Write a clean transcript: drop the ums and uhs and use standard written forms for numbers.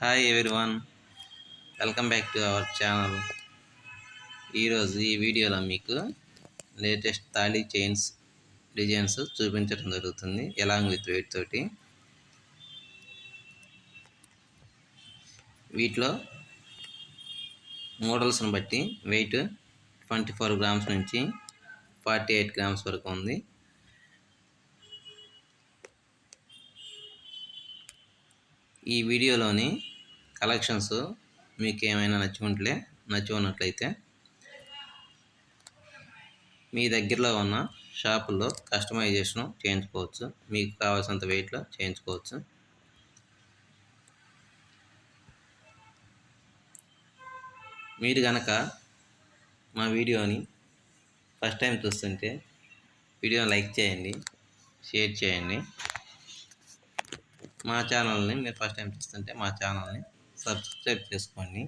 Hi everyone, welcome back to our channel. ఈరోజు ఈ వీడియోలో మీకు లేటెస్ట్ తాళీ చైన్స్ డిజైన్స్ చూపించడం జరుగుతుంది ఎలాంగ్ విత్ వెయిట్ తోటి. వీటిలో మోడల్స్ని బట్టి వెయిట్ 24 గ్రామ్స్ నుంచి 48 గ్రామ్స్ వరకు ఉంది. ఈ వీడియోలోని కలెక్షన్స్ మీకు ఏమైనా నచ్చి ఉన్నట్లయితే మీ దగ్గరలో ఉన్న షాపుల్లో కస్టమైజేషన్ చేయించుకోవచ్చు, మీకు కావాల్సినంత వెయిట్లో చేయించుకోవచ్చు. మీరు కనుక మా వీడియోని ఫస్ట్ టైం చూస్తుంటే వీడియోని లైక్ చేయండి, షేర్ చేయండి. మా ఛానల్ని మీరు ఫస్ట్ టైం చూస్తుంటే మా ఛానల్ని సబ్స్క్రైబ్ చేసుకోండి.